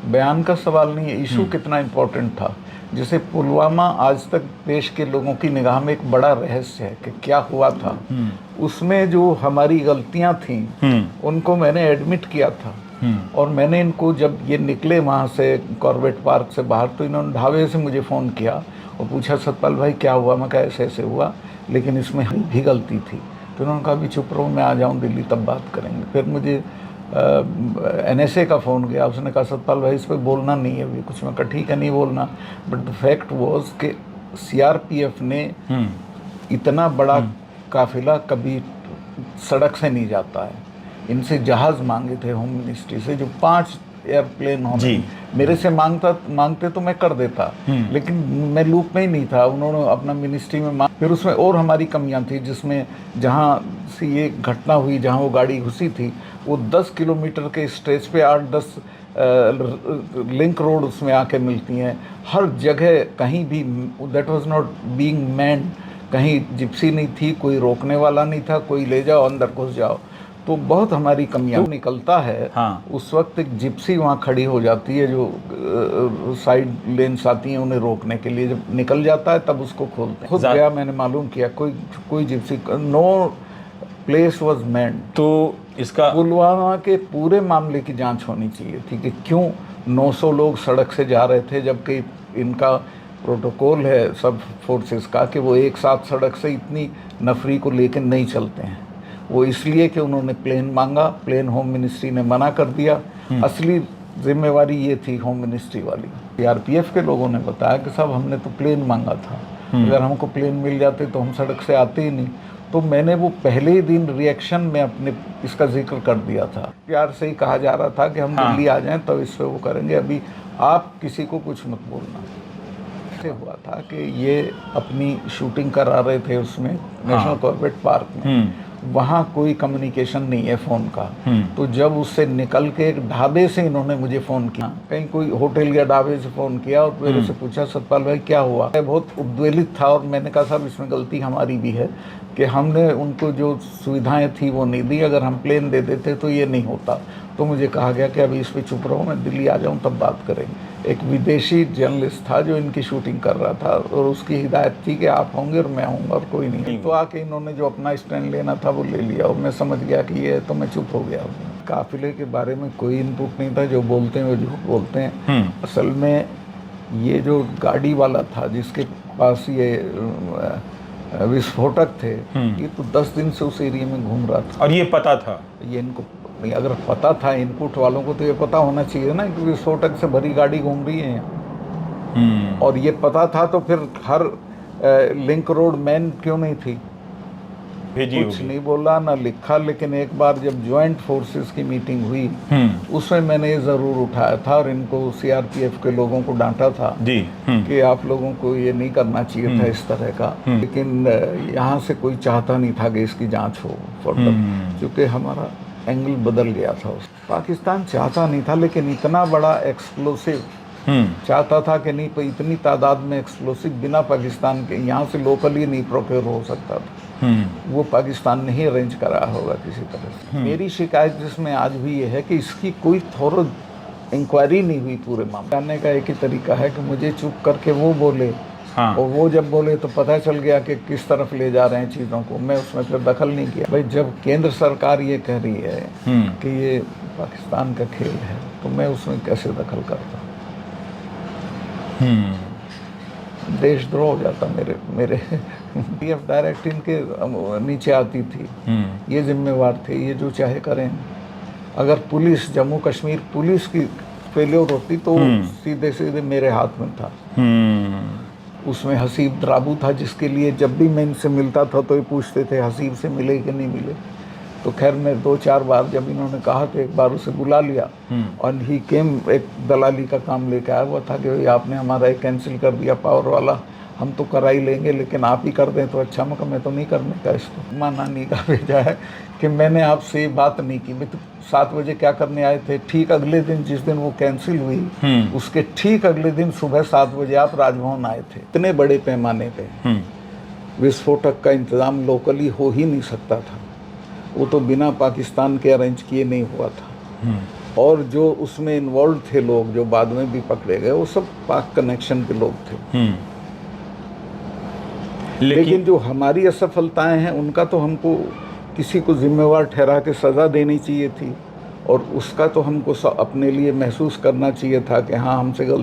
बयान का सवाल नहीं है, इशू कितना इम्पोर्टेंट था। जैसे पुलवामा आज तक देश के लोगों की निगाह में एक बड़ा रहस्य है कि क्या हुआ था। उसमें जो हमारी गलतियां थीं उनको मैंने एडमिट किया था। और मैंने इनको जब ये निकले वहाँ से कॉर्बेट पार्क से बाहर, तो इन्होंने ढाबे से मुझे फ़ोन किया और पूछा सतपाल भाई क्या हुआ। मैं कहा ऐसे ऐसे हुआ, लेकिन इसमें भी गलती थी। तो उन्होंने कहा अभी चुप रहो, मैं आ जाऊँ दिल्ली तब बात करेंगे। फिर मुझे NSA का फ़ोन गया, उसने कहा सतपाल भाई इस पर बोलना नहीं है अभी कुछ। मैं कहा ठीक है नहीं बोलना। बट द फैक्ट वॉज कि CRPF ने इतना बड़ा काफिला कभी सड़क से नहीं जाता है। इनसे जहाज़ मांगे थे होम मिनिस्ट्री से, जो 5 एयरप्लेन होने मेरे से मांगते तो मैं कर देता, लेकिन मैं लूप में ही नहीं था। उन्होंने अपना मिनिस्ट्री में फिर उसमें और हमारी कमियां थी, जिसमें जहां से ये घटना हुई, जहां वो गाड़ी घुसी थी, वो 10 किलोमीटर के स्ट्रेच पे 8-10 लिंक रोड उसमें आके मिलती हैं। हर जगह कहीं भी that was not being manned, कहीं जिप्सी नहीं थी, कोई रोकने वाला नहीं था, कोई ले जाओ अंदर घुस जाओ। तो बहुत हमारी कमियां निकलता है। उस वक्त एक जिप्सी वहाँ खड़ी हो जाती है, जो साइड लेन्स आती हैं उन्हें रोकने के लिए। जब निकल जाता है तब उसको खोलते हैं। खुद गया, मैंने मालूम किया, कोई gypsy, no place was manned. तो इसका पुलवामा के पूरे मामले की जांच होनी चाहिए थी कि क्यों 900 लोग सड़क से जा रहे थे, जबकि इनका प्रोटोकॉल है सब फोर्सेस का कि वो एक साथ सड़क से इतनी नफरी को लेकर नहीं चलते हैं। वो इसलिए कि उन्होंने प्लेन मांगा, प्लेन होम मिनिस्ट्री ने मना कर दिया। असली जिम्मेवारी ये थी होम मिनिस्ट्री वाली। CRPF के लोगों ने बताया कि साहब हमने तो प्लेन मांगा था, अगर हमको प्लेन मिल जाते तो हम सड़क से आते ही नहीं। तो मैंने वो पहले ही दिन रिएक्शन में अपने इसका जिक्र कर दिया था। प्यार से ही कहा जा रहा था कि हम दिल्ली आ जाएं तब इस पर वो करेंगे, अभी आप किसी को कुछ मत बोलना। ऐसे हुआ था कि ये अपनी शूटिंग करा रहे थे उसमें नेशनल कॉर्बेट पार्क में, वहाँ कोई कम्युनिकेशन नहीं है फ़ोन का। तो जब उससे निकल के एक ढाबे से इन्होंने मुझे फ़ोन किया, कहीं कोई होटल या ढाबे से फ़ोन किया और मेरे से पूछा सतपाल भाई क्या हुआ। मैं बहुत उद्वेलित था और मैंने कहा साहब इसमें गलती हमारी भी है कि हमने उनको जो सुविधाएं थी वो नहीं दी, अगर हम प्लेन दे देते तो ये नहीं होता। तो मुझे कहा गया कि अभी इस पर चुप रहो, मैं दिल्ली आ जाऊँ तब बात करेंगे। एक विदेशी जर्नलिस्ट था जो इनकी शूटिंग कर रहा था और उसकी हिदायत थी कि आप होंगे और मैं आऊँगा और कोई नहीं। तो आके इन्होंने जो अपना स्टैंड लेना था वो ले लिया और मैं समझ गया कि ये है, तो मैं चुप हो गया। काफिले के बारे में कोई इनपुट नहीं था, जो बोलते हैं वो झूठ बोलते हैं। असल में ये जो गाड़ी वाला था जिसके पास ये विस्फोटक थे, ये तो 10 दिन से उस एरिया में घूम रहा था। और ये पता था? ये इनको नहीं, अगर पता था इनपुट वालों को तो ये पता होना चाहिए ना कि विस्फोटक से भरी गाड़ी घूम रही है यहाँ। और ये पता था तो फिर हर लिंक रोड मैन क्यों नहीं थी? कुछ नहीं बोला ना लिखा। लेकिन एक बार जब ज्वाइंट फोर्सेस की मीटिंग हुई उसमें मैंने ये ज़रूर उठाया था और इनको CRPF के लोगों को डांटा था कि आप लोगों को ये नहीं करना चाहिए था इस तरह का। लेकिन यहाँ से कोई चाहता नहीं था कि इसकी जांच हो फर्दर, क्योंकि हमारा एंगल बदल गया था। पाकिस्तान चाहता नहीं था, लेकिन इतना बड़ा एक्सप्लोसिव चाहता था कि नहीं, इतनी तादाद में एक्सप्लोसिव बिना पाकिस्तान के यहाँ से लोकली नहीं प्रोक्योर हो सकता था। वो पाकिस्तान ने ही अरेंज कराया होगा किसी तरह से। मेरी शिकायत जिसमें आज भी ये है कि इसकी कोई थोरो इंक्वायरी नहीं हुई पूरे मामले। जानने का एक ही तरीका है कि मुझे चुप करके वो बोले, और वो जब बोले तो पता चल गया कि किस तरफ ले जा रहे हैं चीज़ों को। मैं उसमें फिर दखल नहीं किया। भाई जब केंद्र सरकार ये कह रही है कि ये पाकिस्तान का खेल है, तो मैं उसमें कैसे दखल करता? देशद्रोह हो जाता। मेरे PF डायरेक्ट इनके नीचे आती थी, ये जिम्मेवार थे, ये जो चाहे करें। अगर पुलिस, जम्मू कश्मीर पुलिस की फेल्योर होती तो सीधे सीधे मेरे हाथ में था। उसमें हसीब द्राबू था, जिसके लिए जब भी मैं इनसे मिलता था तो ये पूछते थे हसीब से मिले कि नहीं मिले। तो खैर मैं 2-4 बार जब इन्होंने कहा तो एक बार उसे बुला लिया और ही केम, एक दलाली का काम लेकर आया हुआ था कि भाई आपने हमारा एक कैंसिल कर दिया पावर वाला, हम तो करा ही लेंगे लेकिन आप ही कर दें तो अच्छा। मैं तो नहीं करने का इसको। माना नहीं का भेजा है कि मैंने आपसे बात नहीं की। मैं तो 7 बजे क्या करने आए थे, ठीक अगले दिन जिस दिन वो कैंसिल हुई उसके ठीक अगले दिन सुबह 7 बजे आप राजभवन आए थे। इतने बड़े पैमाने पे विस्फोटक का इंतजाम लोकली हो ही नहीं सकता था, वो तो बिना पाकिस्तान के अरेंज किए नहीं हुआ था। और जो उसमें इन्वॉल्व थे लोग जो बाद में भी पकड़े गए, वो सब पाक कनेक्शन के लोग थे। लेकिन जो हमारी असफलताएं हैं उनका तो हमको किसी को जिम्मेवार ठहरा के सज़ा देनी चाहिए थी, और उसका तो हमको अपने लिए महसूस करना चाहिए था कि हाँ, हमसे गलती